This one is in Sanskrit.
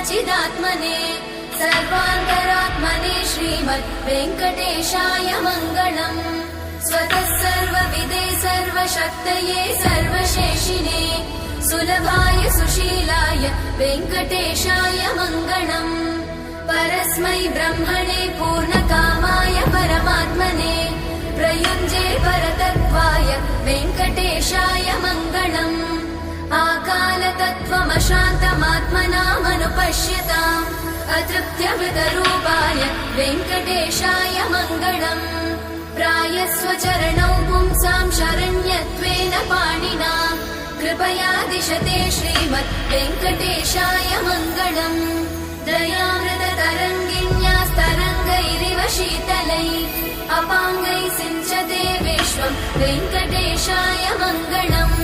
सच्चिदात्मने सर्वान्तरात्मने श्रीमद् वेङ्कटेशाय मङ्गलम्। स्वतः सर्वविदे सर्वशक्तये सर्वशेषिने सुलभाय सुशीलाय वेङ्कटेशाय मङ्गलम्। परस्मै ब्रह्मणे पूर्णकामाय परमात्मने प्रयुञ्जे परतत्त्वाय वेङ्कटेशाय मङ्गलम्। आकालतत्त्वमशान्तमात्मनामनुपश्यताम् अतृप्त्यमृतरूपाय वेङ्कटेशाय मङ्गलम्। प्रायस्वचरणौ पुंसां शरण्यत्वेन पाणिना कृपया दिशते श्रीमद् वेङ्कटेशाय मङ्गलम्। दयामृततरङ्गिण्यास्तरङ्गैरिव शीतलैः अपाङ्गैः सिञ्चते विश्वम् वेङ्कटेशाय मङ्गलम्।